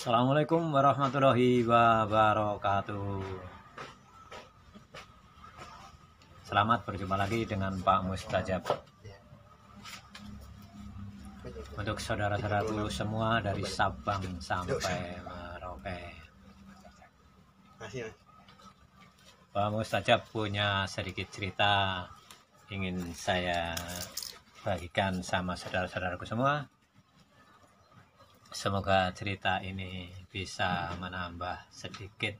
Assalamualaikum warahmatullahi wabarakatuh. Selamat berjumpa lagi dengan Pak Mustajab. Untuk saudara-saudaraku semua dari Sabang sampai Merauke, Pak Mustajab punya sedikit cerita ingin saya bagikan sama saudara-saudaraku semua. Semoga cerita ini bisa menambah sedikit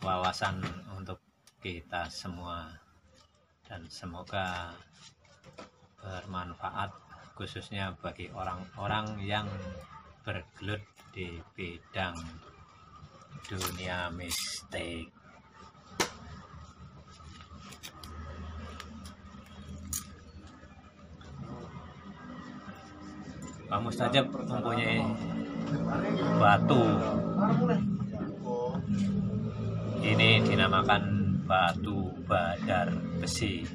wawasan untuk kita semua dan semoga bermanfaat khususnya bagi orang-orang yang bergelut di bidang dunia mistik. Pak Mustajab mempunyai batu. Ini dinamakan batu badar besi.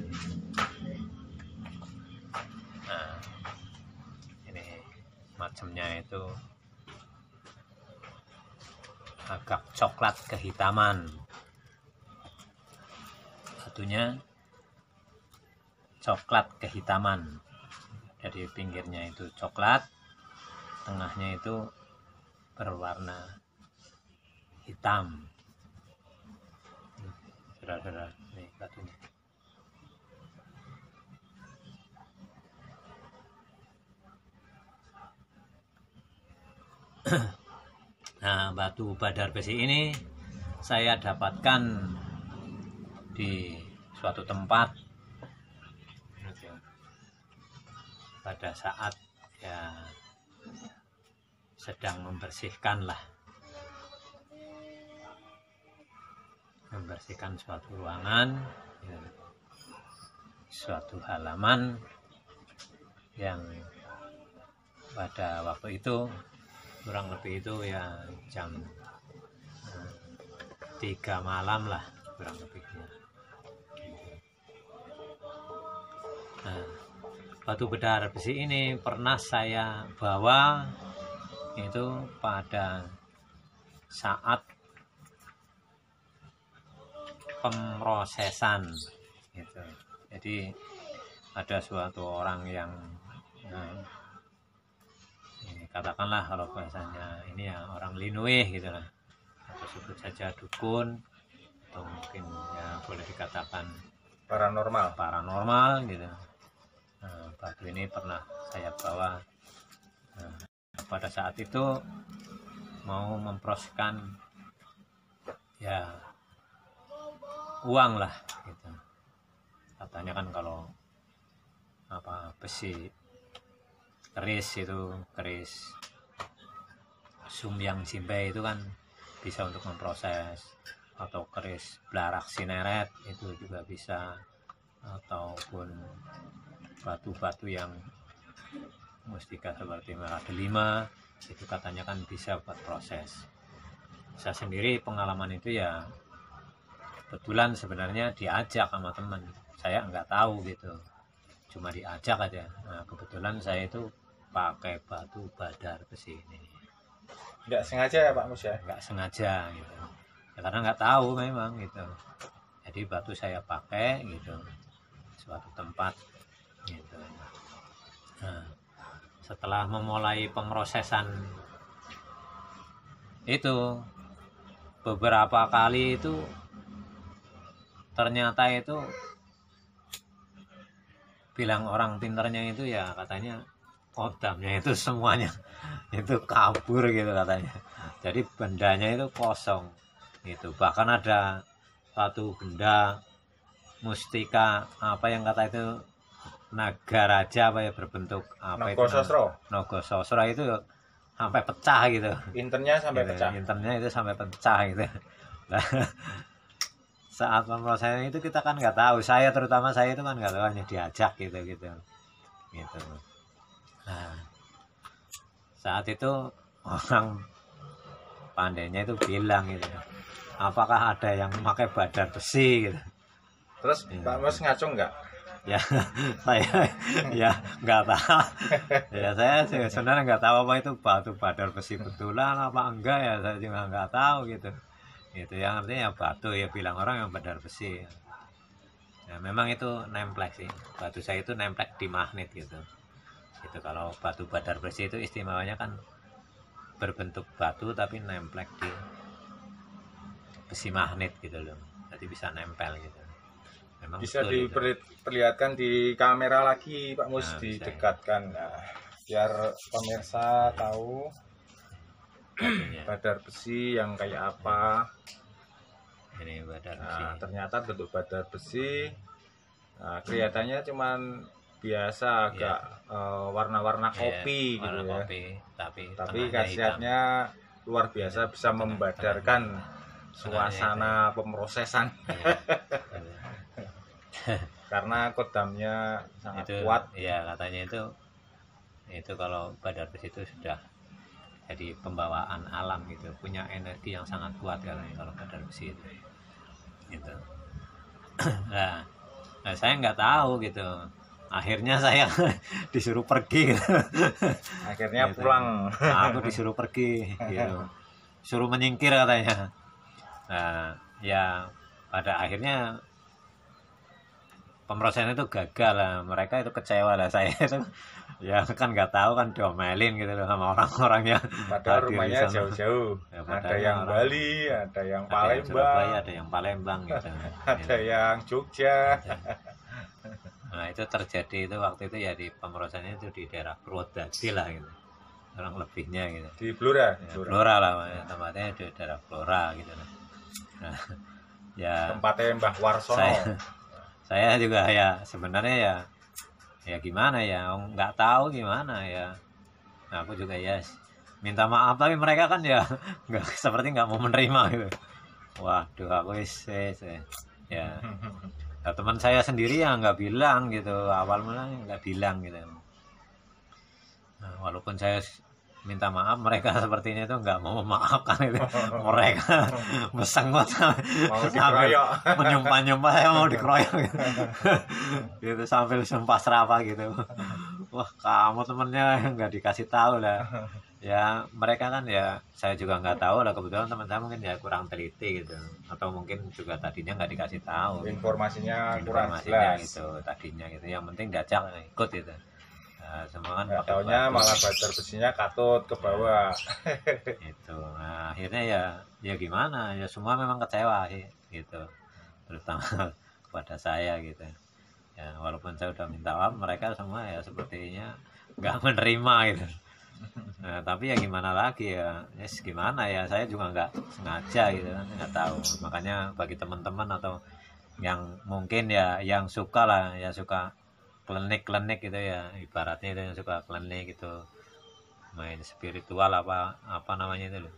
Nah, ini macamnya itu agak coklat kehitaman. Batunya coklat kehitaman. Jadi pinggirnya itu coklat, tengahnya itu berwarna hitam. Saudara-saudara, ini batunya. Nah, batu badar besi ini saya dapatkan di suatu tempat pada saat ya sedang membersihkan suatu ruangan, ya, suatu halaman yang pada waktu itu kurang lebih itu ya jam 3 malam lah kurang lebihnya. Nah, batu badar besi ini pernah saya bawa itu pada saat pemrosesan gitu. Jadi ada suatu orang yang ini katakanlah kalau bahasanya ini ya orang Linueh gitu lah, atau sebut saja dukun, atau mungkin ya boleh dikatakan paranormal gitu. Nah, batu ini pernah saya bawa. Nah, pada saat itu mau memproseskan ya uang lah gitu. Katanya kan kalau besi keris sumyang jimbe itu kan bisa untuk memproses, atau keris blarak sineret itu juga bisa, ataupun batu-batu yang mustika seperti merah delima itu katanya kan bisa buat proses. Saya sendiri pengalaman itu ya kebetulan sebenarnya diajak sama teman, saya nggak tahu gitu, cuma diajak aja. Nah, kebetulan saya itu pakai batu badar besi ini. Nggak sengaja ya Pak Mus ya? Nggak sengaja gitu ya, karena nggak tahu memang gitu. Jadi batu saya pakai gitu suatu tempat gitu. Nah, setelah memulai pemrosesan itu beberapa kali itu ternyata itu bilang orang pinternya itu ya katanya kodamnya itu semuanya itu kabur gitu katanya. Jadi bendanya itu kosong gitu. Bahkan ada satu benda mustika apa yang kata itu naga raja apa ya, berbentuk apa itu Nogososro itu sampai pecah gitu. Intennya sampai gitu, pecah. Intennya itu sampai pecah gitu. Nah, saat pemrosesan itu kita kan nggak tahu, terutama saya itu kan nggak tahu, hanya diajak gitu. Nah, saat itu orang pandainya itu bilang gitu, apakah ada yang pakai badar besi gitu. Terus Pak Mus ngaco nggak? Ya saya ya nggak tahu. Ya saya sebenarnya nggak tahu apa itu batu badar besi betulan apa enggak ya, saya juga nggak tahu gitu. Itu yang artinya ya batu ya, bilang orang yang badar besi. Ya memang itu nemplek sih, batu saya itu nemplek di magnet gitu. Itu kalau batu badar besi itu istimewanya kan berbentuk batu tapi nemplek di besi magnet gitu loh, jadi bisa nempel gitu. Memang Bisa betul itu. diperlihatkan di kamera lagi Pak Mus, Nah, bisa. didekatkan. Nah, biar pemirsa tahu Batunya. badar besi yang kayak apa. Ini badar besi. Nah, ternyata bentuk badar besi. Nah, kelihatannya cuman biasa, agak warna-warna kopi Iya, warna gitu ya. kopi, tapi Tapi tengahnya khasiatnya luar biasa, bisa membadarkan suasana pemrosesan hitam. Iya. karena kodamnya sangat Itu kuat. ya katanya itu kalau badar besi itu sudah jadi pembawaan alam gitu, punya energi yang sangat kuat katanya kalau badar besi itu gitu. Nah, saya nggak tahu gitu, akhirnya saya disuruh pergi gitu. Akhirnya Gitu. pulang. Aku disuruh pergi gitu, suruh menyingkir katanya. Nah ya pada akhirnya pemrosesan itu gagal lah, mereka itu kecewa lah, saya itu ya kan nggak tahu kan, diomelin gitu loh sama orang-orang yang Padahal hadir di rumahnya sana. jauh-jauh. Ya, Ada padahal yang orang- Bali, ada yang Ada yang Surabaya, Palembang, ada yang Palembang gitu. ada yang Jogja. Nah itu terjadi itu waktu itu ya, di pemrosesannya itu di daerah Purwodadi lah gitu, orang lebihnya gitu. Di Blora. Ya, Flora lah tempatnya di daerah Flora gitu. Nah ya Tempatnya Mbah Warsono. saya juga ya sebenarnya ya gimana ya, nggak tahu gimana ya. Nah, aku juga ya minta maaf, tapi mereka kan ya nggak, seperti nggak mau menerima gitu. Waduh, aku ya. Nah, teman saya sendiri yang nggak bilang gitu, awal mulanya nggak bilang gitu. Nah, walaupun saya minta maaf, mereka sepertinya itu nggak mau memaafkan itu. Mereka besengot Mau sambil dikeroyok. menyumpah-nyumpah, saya mau dikeroyok gitu. Gitu sambil sumpah serapah gitu. Wah, kamu temennya nggak dikasih tahu lah. Ya mereka kan ya, saya juga nggak tahu lah, kebetulan teman saya mungkin ya kurang teliti gitu, atau mungkin juga tadinya nggak dikasih tahu Informasinya kurang informasinya jelas. gitu tadinya gitu. Yang penting diajak ikut gitu. Nah, semua kan Nggak pakai taunya batu. malah badar besinya katut ke bawah. Itu. Nah, akhirnya ya gimana ya, semua memang kecewa sih gitu, terutama kepada saya gitu ya. Walaupun saya udah minta maaf, mereka semua ya sepertinya nggak menerima gitu. Nah, tapi ya gimana lagi ya, yes, gimana ya, saya juga nggak sengaja gitu kan, nggak tahu. Makanya bagi teman-teman atau yang mungkin ya yang suka lah, ya suka klenik gitu ya, ibaratnya itu yang suka klenik gitu, main spiritual apa namanya itu loh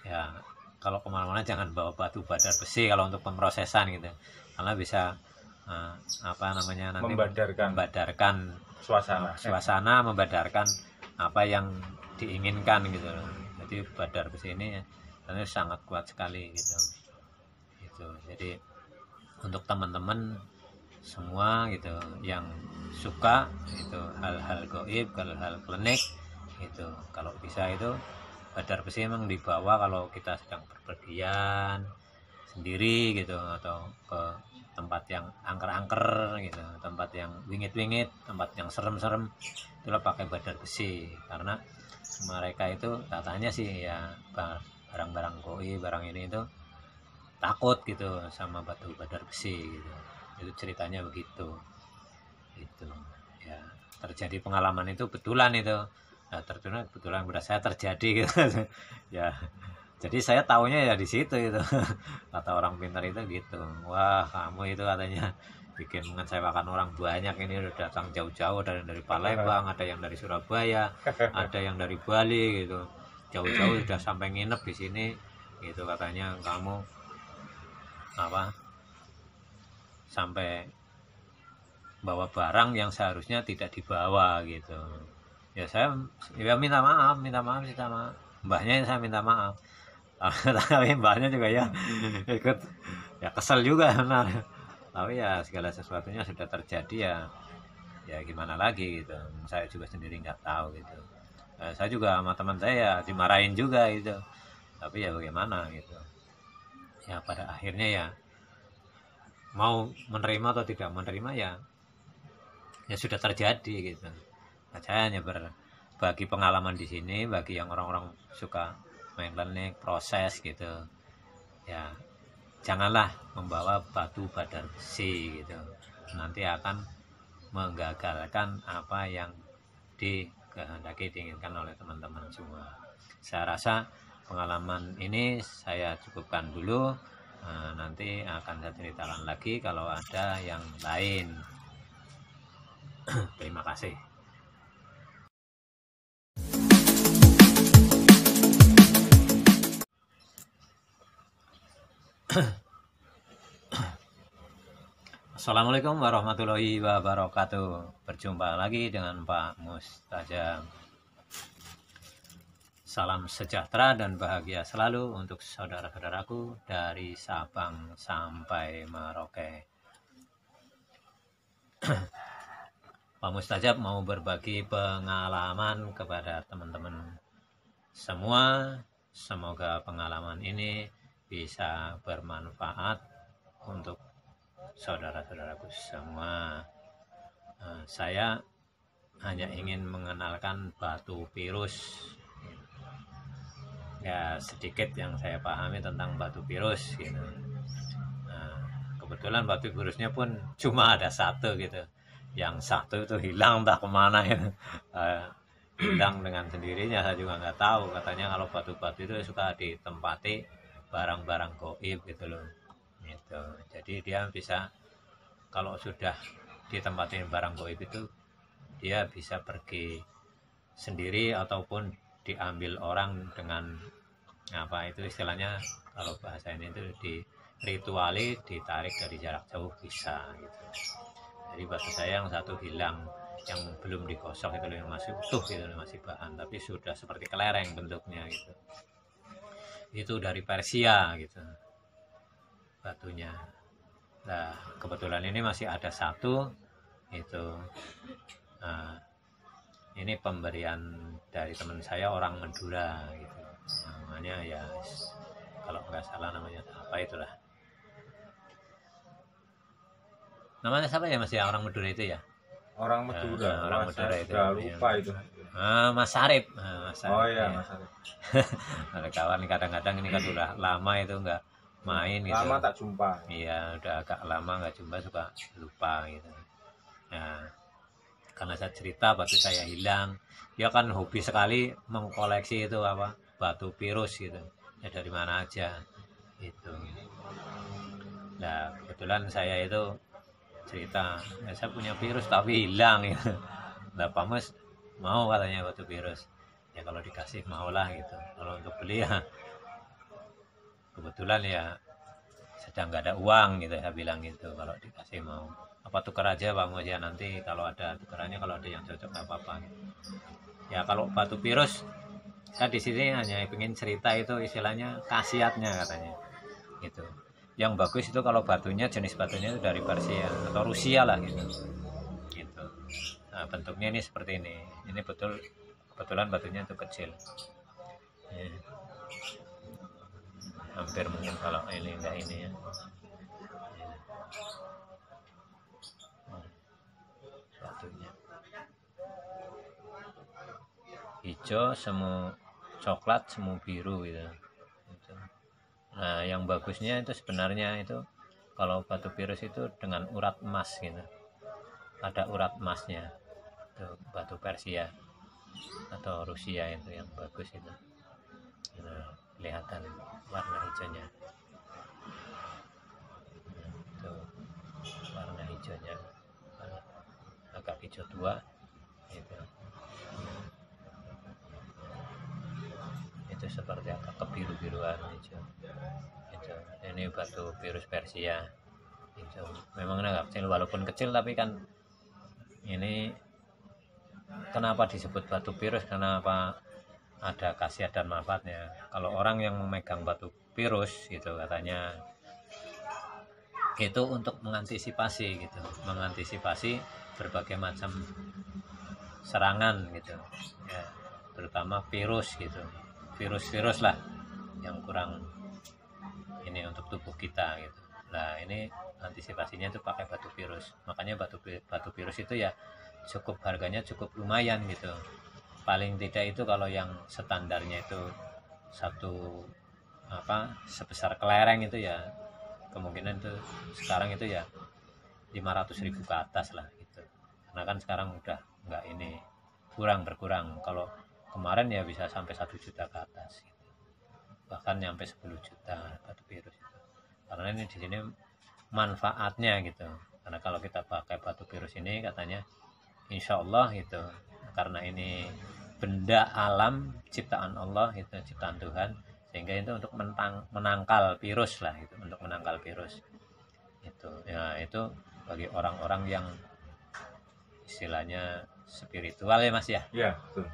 ya. Kalau kemana-mana jangan bawa batu badar besi kalau untuk pemrosesan gitu, karena bisa apa namanya nanti membadarkan suasana, membadarkan apa yang diinginkan gitu loh. Jadi badar besi ini tentu sangat kuat sekali gitu. Jadi untuk teman-teman semua gitu yang suka itu hal-hal goib, hal-hal klinik gitu, kalau bisa itu badar besi memang dibawa kalau kita sedang berpergian sendiri gitu, atau ke tempat yang angker-angker gitu, tempat yang wingit-wingit, tempat yang serem-serem, itulah pakai badar besi. Karena mereka itu katanya sih ya, barang-barang goib, barang ini itu takut gitu sama batu badar besi gitu. Itu ceritanya begitu itu ya. Terjadi pengalaman itu betulan itu. Nah, kebetulan udah saya terjadi gitu. Ya jadi saya taunya ya di situ itu. Kata orang pintar itu gitu, wah kamu itu katanya bikin mengecewakan orang banyak, ini udah datang jauh-jauh dari Palembang, ada yang dari Surabaya, ada yang dari Bali gitu, jauh-jauh sudah sampai nginep di sini gitu, katanya kamu apa sampai bawa barang yang seharusnya tidak dibawa gitu. Ya saya ya minta maaf sih sama mbahnya, saya minta maaf. Tapi mbahnya juga ya ikut ya kesel juga, nah Tapi ya segala sesuatunya sudah terjadi ya, ya gimana lagi gitu. Saya juga sendiri nggak tahu gitu. Saya juga sama teman saya ya dimarahin juga gitu. Tapi ya bagaimana gitu. Ya pada akhirnya ya mau menerima atau tidak menerima ya, ya sudah terjadi gitu. Nah, saya hanya berbagi pengalaman di sini bagi yang orang-orang suka main klinik proses gitu. Ya janganlah membawa batu pada besi gitu, nanti akan menggagalkan apa yang dikehendaki diinginkan oleh teman-teman semua. Saya rasa pengalaman ini saya cukupkan dulu. Nanti akan saya ceritakan lagi kalau ada yang lain. Terima kasih. Assalamualaikum warahmatullahi wabarakatuh. Berjumpa lagi dengan Pak Mustajab. Salam sejahtera dan bahagia selalu untuk saudara-saudaraku dari Sabang sampai Merauke. Pak Mustajab mau berbagi pengalaman kepada teman-teman semua. Semoga pengalaman ini bisa bermanfaat untuk saudara-saudaraku semua. Saya hanya ingin mengenalkan batu virus. Ya sedikit yang saya pahami tentang batu virus gitu. Nah, kebetulan batu virusnya pun cuma ada satu gitu. Yang satu itu hilang entah kemana ya. Hilang dengan sendirinya, saya juga nggak tahu. Katanya kalau batu-batu itu suka ditempati barang-barang goib gitu loh. Gitu. Jadi dia bisa, kalau sudah ditempatin barang goib itu, dia bisa pergi sendiri ataupun diambil orang dengan apa itu istilahnya, kalau bahasa ini itu dirituali, ditarik dari jarak jauh bisa gitu. Jadi batu saya yang satu hilang, yang belum digosok itu yang masih utuh gitu, masih bahan tapi sudah seperti kelereng bentuknya gitu. Itu dari Persia gitu batunya. Nah kebetulan ini masih ada satu itu. Ini pemberian dari teman saya orang Madura gitu. Namanya ya kalau nggak salah namanya apa itulah. Namanya siapa ya Mas ya, orang Madura itu ya? Orang Madura. Orang Madura itu. Lupa itu. Mas Sarip. Mas Sarip. Oh iya, ya. Mas Sarip. Ada kawan kadang-kadang ini kan udah lama itu nggak main gitu. Lama tak jumpa. Iya, udah agak lama nggak jumpa, suka lupa gitu. Nah, karena saya cerita batu saya hilang, dia kan hobi sekali mengkoleksi itu apa batu virus gitu ya, dari mana aja itu. Nah kebetulan saya itu cerita ya, saya punya virus tapi hilang ya. Nah Pak Mus mau katanya batu virus ya, kalau dikasih maulah gitu. Kalau untuk beli ya kebetulan ya sedang nggak ada uang gitu, saya bilang gitu. Kalau dikasih mau apa tukar aja Pak Mus ya, nanti kalau ada tukarannya, kalau ada yang cocok nggak apa-apa gitu. Ya kalau batu virus saya di sini hanya ingin cerita itu istilahnya khasiatnya katanya gitu. Yang bagus itu kalau batunya, jenis batunya itu dari Persia atau Rusia lah gitu. Gitu. Nah bentuknya ini seperti ini. Ini kebetulan batunya itu kecil. Ya. Hampir mungkin kalau ini enggak ini ya. Batunya hijau, semu coklat, semu biru gitu. Nah yang bagusnya itu sebenarnya itu kalau batu virus itu dengan urat emas gitu, ada urat emasnya itu batu Persia atau Rusia itu yang bagus itu. Nah, kelihatan warna hijaunya. Nah, itu warna hijaunya agak hijau tua gitu. Itu seperti agak kebiru-biruan hijau. Itu ini batu virus Persia itu memang agak kecil, walaupun kecil tapi kan ini kenapa disebut batu virus, kenapa ada khasiat dan manfaatnya. Kalau orang yang memegang batu virus itu katanya itu untuk mengantisipasi gitu, mengantisipasi berbagai macam serangan gitu ya, terutama virus gitu, virus lah yang kurang ini untuk tubuh kita gitu. Nah ini antisipasinya itu pakai batu virus, makanya batu virus itu ya cukup harganya cukup lumayan gitu, paling tidak itu kalau yang standarnya itu satu sebesar kelereng itu ya kemungkinan itu sekarang itu ya 500.000 ke atas lah gitu, karena kan sekarang udah nggak ini berkurang. Kalau kemarin ya bisa sampai 1 juta ke atas gitu. Bahkan nyampe 10 juta batu virus itu, karena ini di sini manfaatnya gitu, karena kalau kita pakai batu virus ini katanya insya Allah gitu, karena ini benda alam ciptaan Allah itu, ciptaan Tuhan, sehingga itu untuk menangkal virus lah gitu, untuk menangkal virus itu ya. Itu bagi orang-orang yang istilahnya spiritual ya Mas ya. Iya, betul.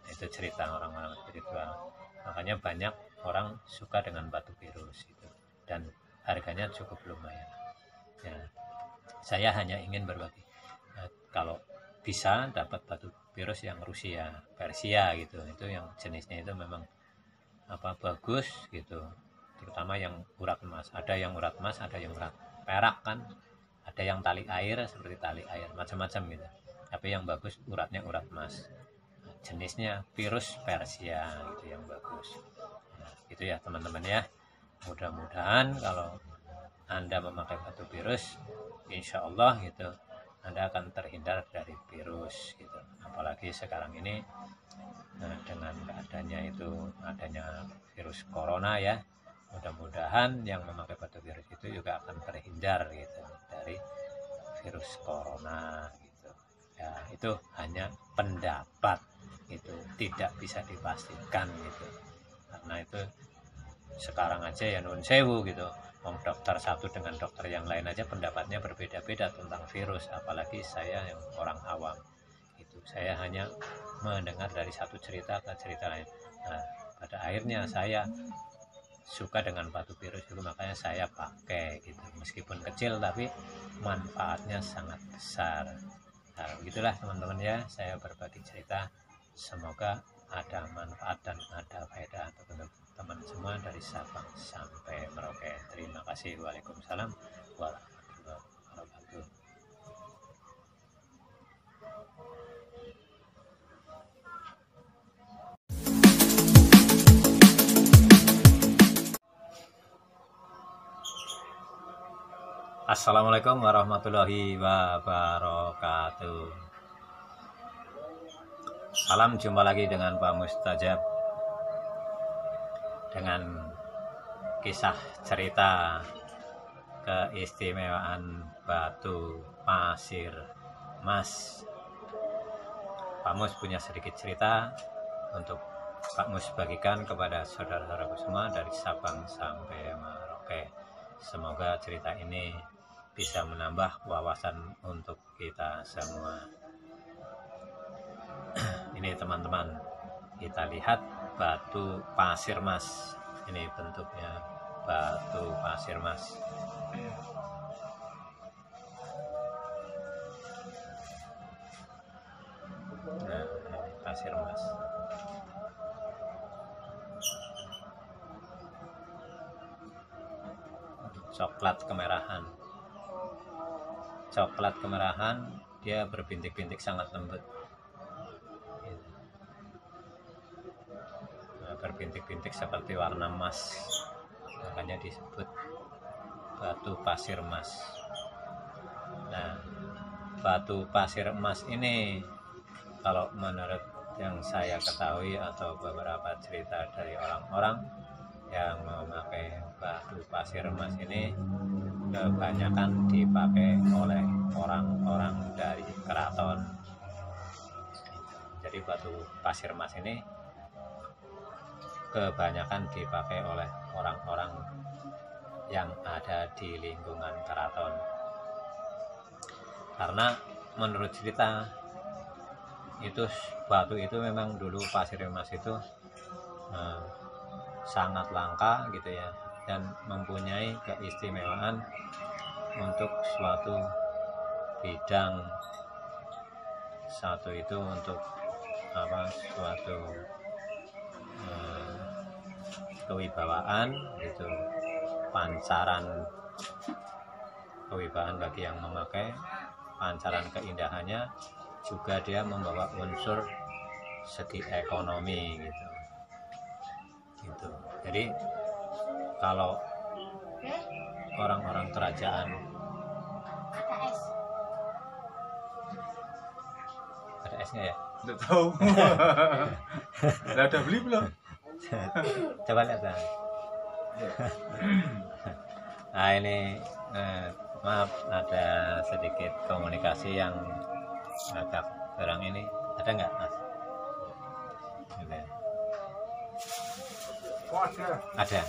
Itu cerita orang-orang spiritual, makanya banyak orang suka dengan batu virus itu, dan harganya cukup lumayan ya. Saya hanya ingin berbagi, kalau bisa dapat batu virus yang Rusia, Persia gitu, itu yang jenisnya itu memang bagus gitu, terutama yang urat emas. Ada yang urat emas, ada yang urat perak kan, ada yang tali air, seperti tali air macam-macam gitu, tapi yang bagus uratnya urat emas, jenisnya virus Persia gitu yang bagus. Nah, gitu ya teman-teman ya, mudah-mudahan kalau Anda memakai batu virus insya Allah gitu Anda akan terhindar dari virus gitu. Apalagi sekarang ini dengan keadaannya itu adanya virus corona ya, mudah-mudahan yang memakai batu virus itu juga akan terhindar gitu dari virus corona gitu ya. Itu hanya pendapat, itu tidak bisa dipastikan gitu, karena itu sekarang aja ya nun sewu gitu, dokter satu dengan dokter yang lain aja pendapatnya berbeda-beda tentang virus, apalagi saya yang orang awam itu. Saya hanya mendengar dari satu cerita ke cerita lain. Nah pada akhirnya saya suka dengan batu virus itu, makanya saya pakai gitu, meskipun kecil tapi manfaatnya sangat besar. Nah begitulah teman-teman ya, saya berbagi cerita, semoga ada manfaat dan ada faedah untuk teman semua dari Sabang sampai Merauke. Terima kasih. Waalaikumsalam warahmatullahi wabarakatuh. Assalamualaikum warahmatullahi wabarakatuh. Salam, jumpa lagi dengan Pak Mustajab dengan kisah cerita keistimewaan batu pasir emas. Pak Mus punya sedikit cerita untuk Pak Mus bagikan kepada saudara-saudaraku semua dari Sabang sampai Merauke. Semoga cerita ini bisa menambah wawasan untuk kita semua. Ini teman-teman, kita lihat batu pasir emas. Ini bentuknya batu pasir emas. Nah, ini pasir emas. Coklat kemerahan. Coklat kemerahan, dia berbintik-bintik sangat lembut. Berbintik-bintik seperti warna emas, makanya disebut batu pasir emas. Nah, batu pasir emas ini kalau menurut yang saya ketahui atau beberapa cerita dari orang-orang yang memakai batu pasir emas ini, kebanyakan dipakai oleh orang-orang dari keraton. Jadi batu pasir emas ini kebanyakan dipakai oleh orang-orang yang ada di lingkungan keraton, karena menurut cerita itu batu itu memang dulu pasir emas itu sangat langka gitu ya, dan mempunyai keistimewaan untuk suatu bidang, satu itu untuk suatu kewibawaan, itu pancaran kewibawaan bagi yang memakai, pancaran keindahannya, juga dia membawa unsur segi ekonomi gitu. Jadi kalau orang-orang kerajaan, ada esnya ya? Tidak tahu. Lah udah beli belum? Coba lihat. Nah ini maaf, ada sedikit komunikasi yang agak kurang ini. Ada nggak, Mas? Oh, ada.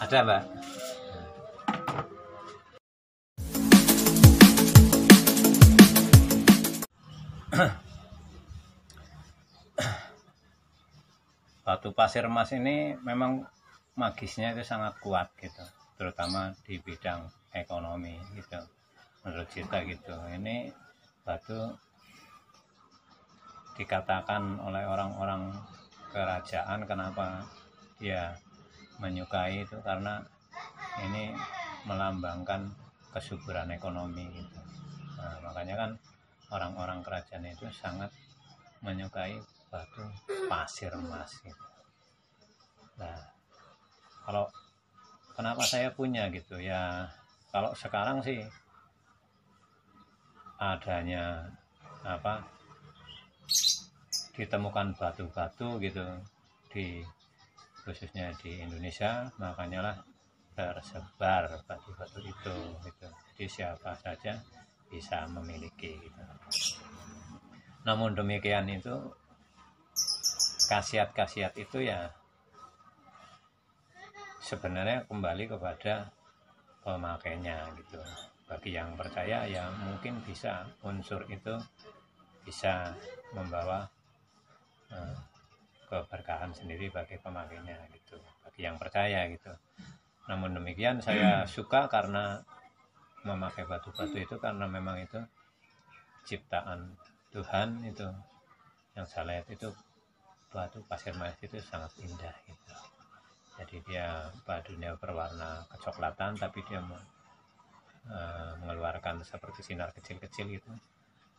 Ada, Mbak. Batu pasir emas ini memang magisnya itu sangat kuat gitu, terutama di bidang ekonomi gitu. Menurut kita gitu, ini batu dikatakan oleh orang-orang kerajaan kenapa dia menyukai itu, karena ini melambangkan kesuburan ekonomi gitu. Nah, makanya kan orang-orang kerajaan itu sangat menyukai batu pasir emas gitu. Nah, kalau kenapa saya punya gitu ya, kalau sekarang sih adanya ditemukan batu-batu gitu di khususnya di Indonesia, makanya lah tersebar batu-batu itu gitu. Jadi siapa saja bisa memiliki gitu. Namun demikian itu khasiat-khasiat itu ya sebenarnya kembali kepada pemakainya gitu. Bagi yang percaya ya mungkin bisa unsur itu bisa membawa keberkahan sendiri bagi pemakainya gitu, bagi yang percaya gitu. Namun demikian saya suka karena memakai batu-batu itu karena memang itu ciptaan Tuhan itu. Yang saya lihat itu batu pasir emas itu sangat indah gitu. Jadi dia badunya berwarna kecoklatan, tapi dia mengeluarkan seperti sinar kecil-kecil gitu,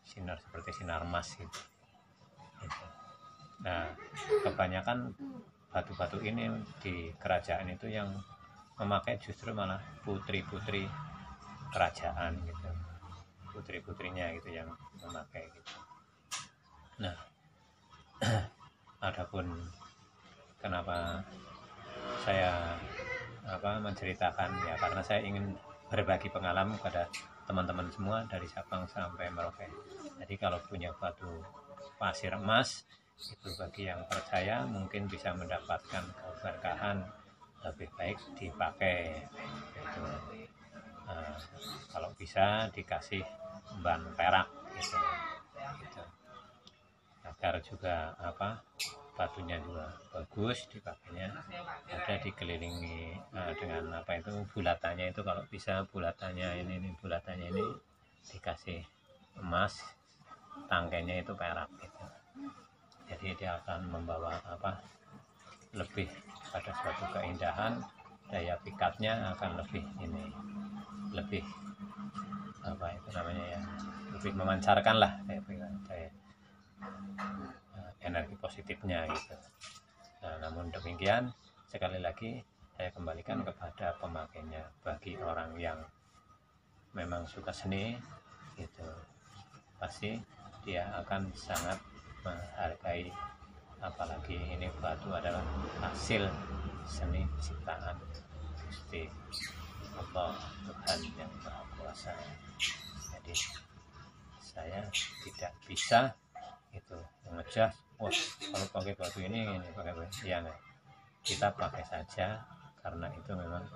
sinar seperti sinar emas gitu. Nah, kebanyakan batu-batu ini di kerajaan itu yang memakai justru malah putri-putri kerajaan gitu, putri-putrinya gitu yang memakai gitu. Nah, adapun kenapa saya menceritakan ya, karena saya ingin berbagi pengalaman kepada teman-teman semua dari Sabang sampai Merauke. Jadi kalau punya batu pasir emas itu bagi yang percaya mungkin bisa mendapatkan keberkahan, lebih baik dipakai gitu. Kalau bisa dikasih ban perak gitu, agar juga batunya juga bagus dipakainya, ada dikelilingi dengan bulatannya itu, kalau bisa bulatannya ini bulatannya ini dikasih emas, tangkainya itu perak gitu. Jadi dia akan membawa lebih pada suatu keindahan, daya pikatnya akan lebih lebih lebih memancarkan lah daya energi positifnya gitu. Nah, namun demikian sekali lagi saya kembalikan kepada pemakainya. Bagi orang yang memang suka seni gitu, pasti dia akan sangat menghargai, apalagi ini batu adalah hasil seni ciptaan Gusti Allah, Tuhan yang Maha Kuasa. Jadi saya tidak bisa itu mengejas, kalau pakai batu ini pakai ya enggak, kita pakai saja karena itu memang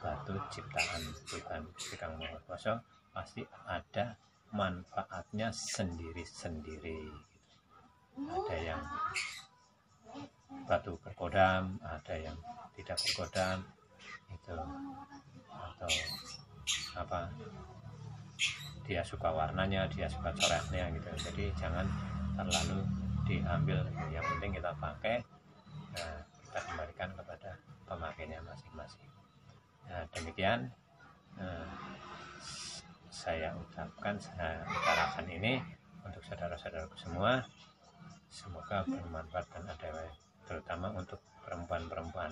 batu ciptaan Tuhan yang Maha Kuasa, pasti ada manfaatnya sendiri-sendiri. Ada yang batu berkodam, ada yang tidak berkodam itu, atau apa, dia suka warnanya, dia suka coretnya gitu. Jadi jangan terlalu diambil, yang penting kita pakai. Nah, kita kembalikan kepada pemakainya masing-masing. Nah, demikian saya utarakan ini untuk saudara-saudaraku semua. Semoga bermanfaat dan ada, terutama untuk perempuan-perempuan.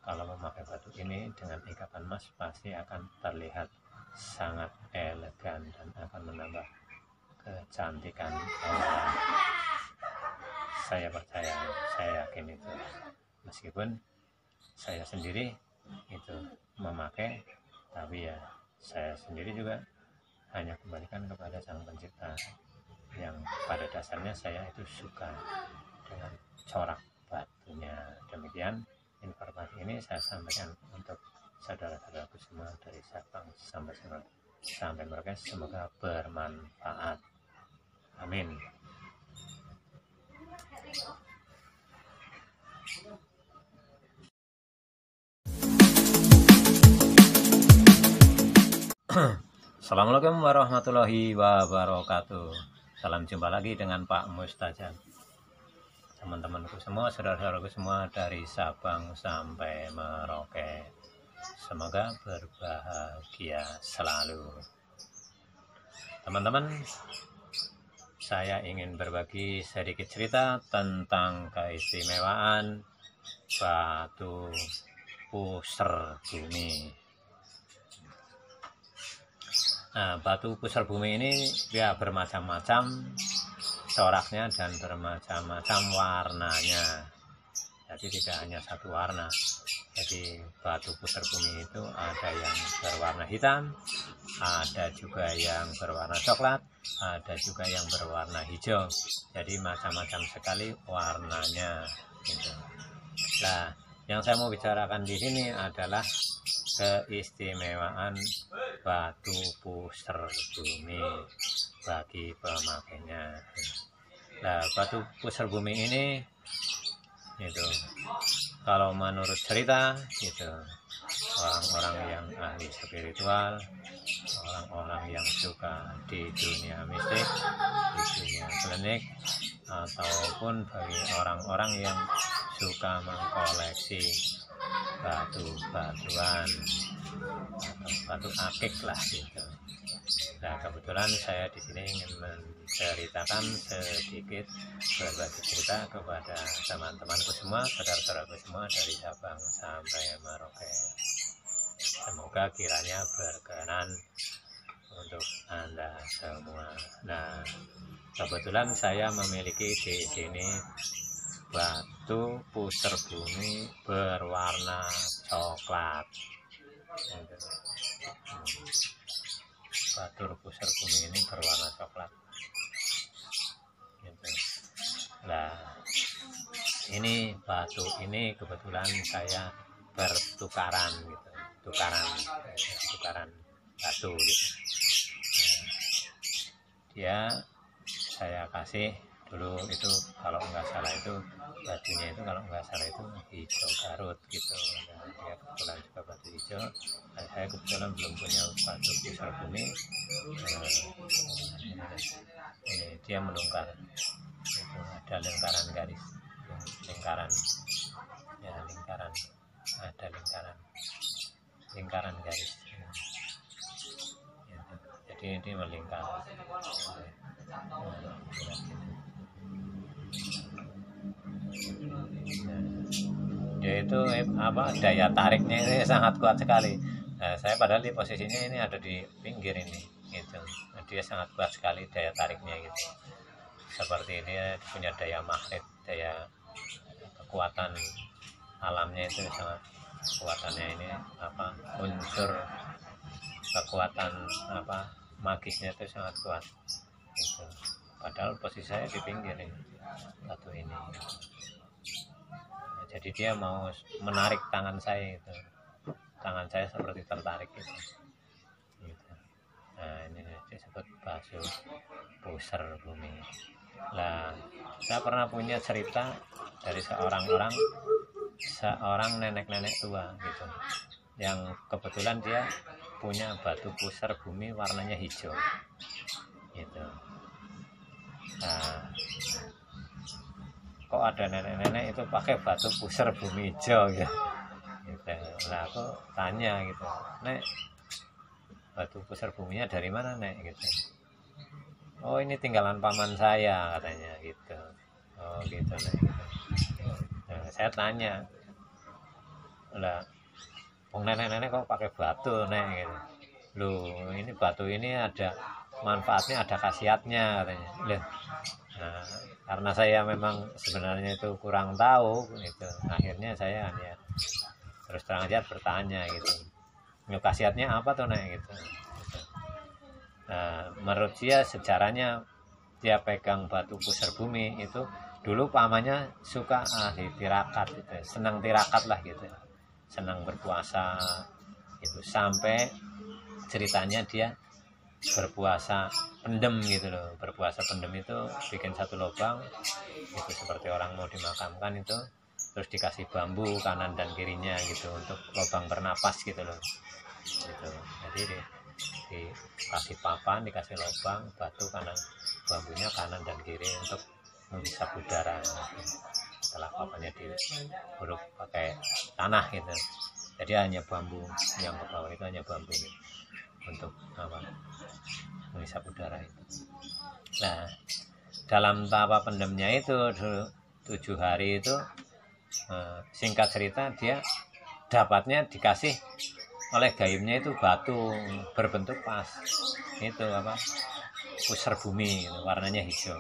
Kalau memakai batu ini dengan ikatan emas pasti akan terlihat sangat elegan dan akan menambah kecantikan orang. Saya percaya, saya yakin itu. Meskipun saya sendiri itu memakai, tapi ya saya sendiri juga hanya kembalikan kepada Sang Pencipta, yang pada dasarnya saya itu suka dengan corak batunya. Demikian informasi ini saya sampaikan untuk saudara-saudaraku semua dari Sabang sampai Merauke. Semoga bermanfaat. Amin. Assalamualaikum warahmatullahi wabarakatuh. Salam jumpa lagi dengan Pak Mustajab. Teman-temanku semua, saudara-saudaraku semua dari Sabang sampai Merauke, semoga berbahagia selalu. Teman-teman, saya ingin berbagi sedikit cerita tentang keistimewaan batu pusar bumi. Nah, batu pusar bumi ini dia bermacam-macam coraknya dan bermacam-macam warnanya. Jadi tidak hanya satu warna. Jadi batu pusar bumi itu ada yang berwarna hitam, ada juga yang berwarna coklat, ada juga yang berwarna hijau. Jadi macam-macam sekali warnanya gitu. Nah, yang saya mau bicarakan di sini adalah keistimewaan batu pusar bumi bagi pemakainya. Nah, batu pusar bumi ini itu kalau menurut cerita itu orang-orang yang ahli spiritual, orang-orang yang suka di dunia mistik, di dunia klinik, ataupun bagi orang-orang yang suka mengkoleksi batu-batuan atau batu akik lah gitu. Nah, kebetulan saya di sini ingin menceritakan sedikit, berbagi cerita kepada teman-temanku semua, saudara-saudaraku semua dari Sabang sampai Merauke. Semoga kiranya berkenan untuk Anda semua. Nah, kebetulan saya memiliki di sini batu pusar bumi berwarna coklat. Batu pusar bumi ini berwarna coklat. Nah, ini batu ini kebetulan saya bertukaran gitu, tukaran batu gitu. Dia saya kasih dulu itu, kalau nggak salah itu batunya itu, kalau nggak salah itu hijau Garut gitu. Nah, dia kebetulan juga batu hijau. Nah, saya kebetulan belum punya batu pusar bumi. Ini dia melingkar, itu ada lingkaran garis, lingkaran ya, lingkaran, ada lingkaran garis. Jadi ini melingkar. Yaitu apa, daya tariknya ini sangat kuat sekali. Nah, saya padahal di posisinya ini ada di pinggir ini gitu. Nah, dia sangat kuat sekali daya tariknya gitu. Seperti dia punya daya magnet, daya kekuatan alamnya itu sangat, kekuatannya ini apa, unsur kekuatan apa magisnya itu sangat kuat gitu. Padahal posisi saya di pinggir ini batu ini. Nah, jadi dia mau menarik tangan saya itu, tangan saya seperti tertarik gitu. Nah, ini disebut batu pusar bumi. Nah, saya pernah punya cerita dari seorang nenek-nenek tua gitu, yang kebetulan dia punya batu pusar bumi warnanya hijau gitu. Nah, kok ada nenek-nenek itu pakai batu pusar bumi hijau gitu. Nah aku tanya gitu, Nek, batu pusar buminya dari mana Nek gitu. Oh ini tinggalan paman saya katanya gitu. Oh gitu Nek gitu. Nah, saya tanya, lah nenek-nenek kok pakai batu Nek gitu. Loh ini batu ini ada manfaatnya, ada khasiatnya katanya. Loh, nah, karena saya memang sebenarnya itu kurang tahu gitu, akhirnya saya hanya terus terang aja bertanya gitu, khasiatnya apa tuh Nek gitu. Nah, menurut dia sejarahnya dia pegang batu pusar bumi itu dulu pamannya suka ahli tirakat gitu, senang tirakat lah gitu, senang berpuasa itu, sampai ceritanya dia berpuasa pendem gitu loh. Berpuasa pendem itu bikin satu lubang itu seperti orang mau dimakamkan itu, terus dikasih bambu kanan dan kirinya gitu untuk lubang bernapas gitu loh gitu. Jadi dikasih papan, dikasih lubang batu kanan, bambunya kanan dan kiri untuk menghisap udara gitu. Setelah papannya diuruk pakai tanah gitu, jadi hanya bambu yang ke bawah itu, hanya bambu gitu, untuk apa, menghisap udara itu. Nah, dalam tahap pendemnya itu 7 hari itu, singkat cerita dia dapatnya dikasih oleh gaibnya itu batu berbentuk pas itu apa, pusar bumi gitu, warnanya hijau.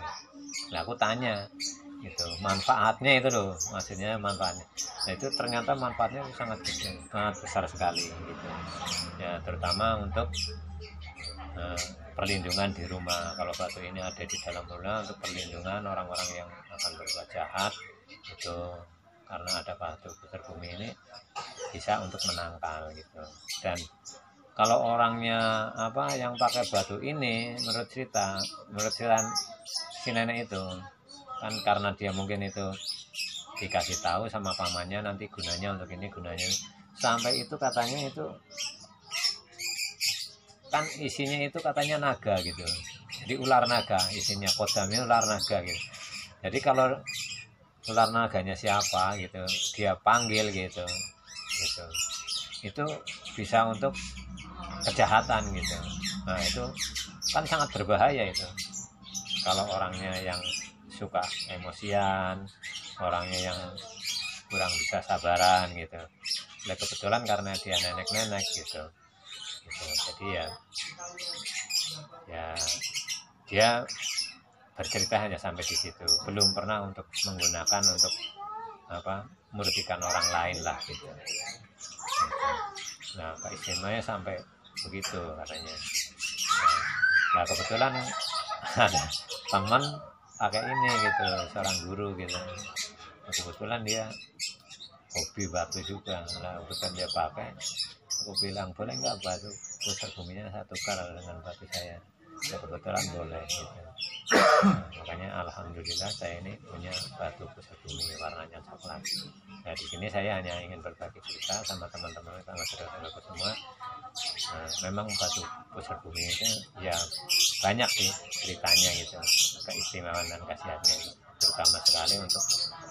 Nah aku tanya itu manfaatnya itu loh, maksudnya manfaatnya. Nah itu ternyata manfaatnya itu sangat gede, sangat besar sekali gitu ya, terutama untuk perlindungan di rumah. Kalau batu ini ada di dalam rumah untuk perlindungan orang-orang yang akan berbuat jahat itu, karena ada batu pusar bumi ini bisa untuk menangkal gitu. Dan kalau orangnya apa yang pakai batu ini, menurut cerita si nenek itu kan, karena dia mungkin itu dikasih tahu sama pamannya nanti gunanya untuk ini, gunanya sampai itu katanya itu kan isinya itu katanya naga gitu, jadi ular naga isinya, kodamnya ular naga gitu. Jadi kalau ular naganya siapa gitu dia panggil gitu itu bisa untuk kejahatan gitu. Nah itu kan sangat berbahaya itu kalau orangnya yang suka emosian, orangnya yang kurang bisa sabaran gitu. Nah, kebetulan karena dia nenek-nenek gitu. Jadi ya dia bercerita hanya sampai di situ, belum pernah untuk menggunakan untuk apa, merugikan orang lain lah gitu. Nah istimewanya sampai begitu katanya. Nah kebetulan ada teman pakai ini gitu, seorang guru gitu, kebetulan dia hobi batu juga. Nah kebetulan dia pakai, aku bilang boleh nggak batu pusar buminya saya tukar dengan batu saya. Ya kebetulan boleh gitu. Nah, makanya alhamdulillah saya ini punya batu pusar bumi warnanya coklat. Nah di sini saya hanya ingin berbagi cerita sama teman-teman, sama saudara-saudara semua. Nah, memang batu pusar bumi itu ya banyak sih ceritanya gitu, keistimewaan dan khasiatnya gitu, terutama sekali untuk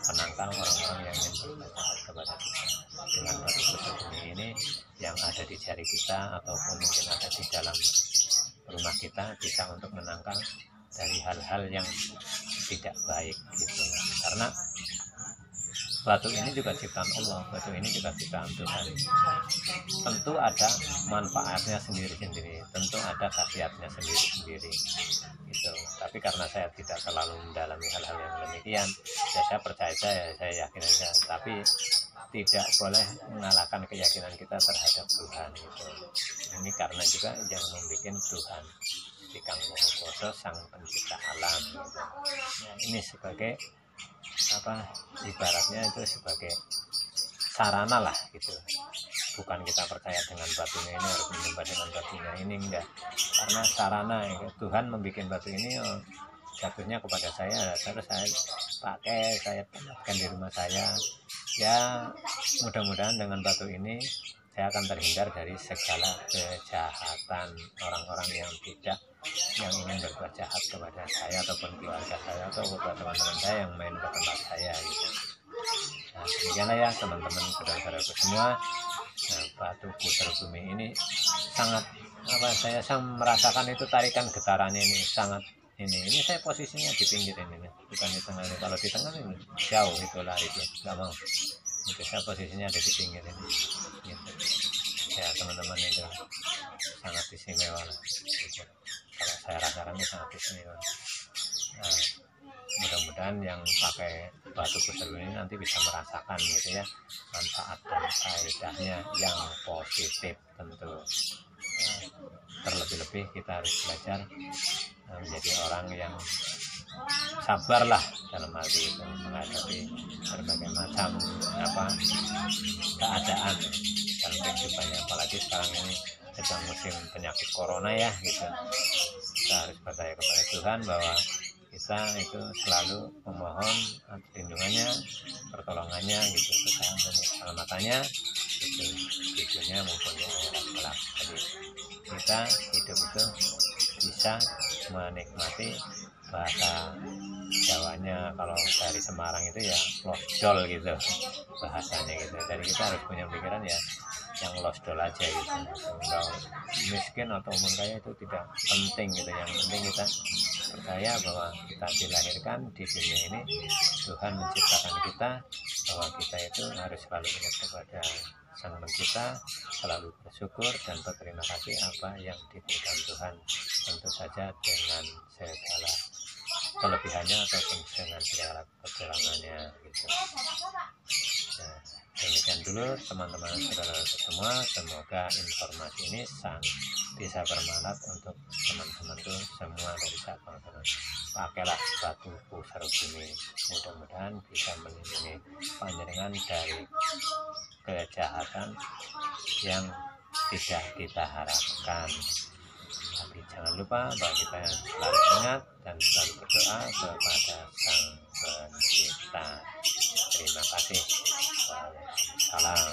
menangkal orang-orang yang ingin berbuat kepada kita. Dengan batu pusar bumi ini yang ada di jari kita ataupun mungkin ada di dalam rumah kita, bisa untuk menangkal dari hal-hal yang tidak baik gitu. Karena batu ini juga ciptaan Allah, batu ini juga ciptaan Tuhan. Tentu ada manfaatnya sendiri-sendiri, tentu ada khasiatnya sendiri-sendiri gitu. Tapi karena saya tidak terlalu mendalami hal-hal yang demikian, ya saya percaya, saya yakin aja. Tapi tidak boleh mengalahkan keyakinan kita terhadap Tuhan gitu. Ini karena juga yang membuat Tuhan Kang Maha Kuwasa, sang pencipta alam gitu. Nah, ini sebagai apa, ibaratnya itu sebagai sarana lah gitu. Bukan kita percaya dengan batunya ini, harus menyembah dengan batunya ini, enggak. Karena sarana ya, Tuhan membuat batu ini jatuhnya kepada saya, terus saya pakai, saya pakai di rumah saya. Ya mudah-mudahan dengan batu ini saya akan terhindar dari segala kejahatan orang-orang yang ingin berbuat jahat kepada saya ataupun keluarga saya atau kepada teman-teman saya yang main ke tempat saya gitu. Nah, demikianlah ya teman-teman, saudara-saudaraku semua. Nah, Batu Puter Bumi ini sangat saya merasakan itu tarikan getarannya ini sangat ini saya posisinya di pinggir ini bukan di tengah ini. Kalau di tengah ini jauh itu lari dia nggak mau. Itu saya posisinya ada di pinggir ini gitu. Ya teman-teman, itu sangat istimewa lah gitu. Kalau saya rasakan ini sangat istimewa. Nah, mudah-mudahan yang pakai Batu Puter ini nanti bisa merasakan gitu ya manfaat dan faedahnya yang positif tentu. Terlebih-lebih kita harus belajar menjadi orang yang sabar lah dalam hal itu menghadapi berbagai macam keadaan dalam kehidupannya, apalagi sekarang ini sedang musim penyakit corona ya gitu. Kita harus percaya kepada Tuhan bahwa kita itu selalu memohon perlindungannya, pertolongannya gitu, kesehatan, keselamatannya itu di dunia maupun di akhirat kelak. Jadi kita hidup itu bisa menikmati bahasa Jawanya kalau dari Semarang itu ya losdol gitu bahasanya gitu. Jadi kita harus punya pikiran ya yang losdol aja gitu. Kalau miskin atau umum kaya itu tidak penting gitu. Yang penting kita percaya bahwa kita dilahirkan di dunia ini, Tuhan menciptakan kita, bahwa kita itu harus selalu ingat kepada Sang Pencipta, selalu bersyukur dan berterima kasih apa yang diberikan Tuhan, tentu saja dengan segala kelebihannya ataupun dengan segala kekurangannya gitu. Nah, demikian dulu teman-teman saudara semua, semoga informasi ini bisa bermanfaat untuk teman-teman tuh semua dari Sabang. Pakailah Batu Puter Bumi, mudah-mudahan bisa melindungi panjenengan dari kejahatan yang tidak kita harapkan. Tapi jangan lupa bahwa kita selalu ingat dan selalu berdoa kepada Sang Pencipta. Terima kasih. Waalaikumsalam.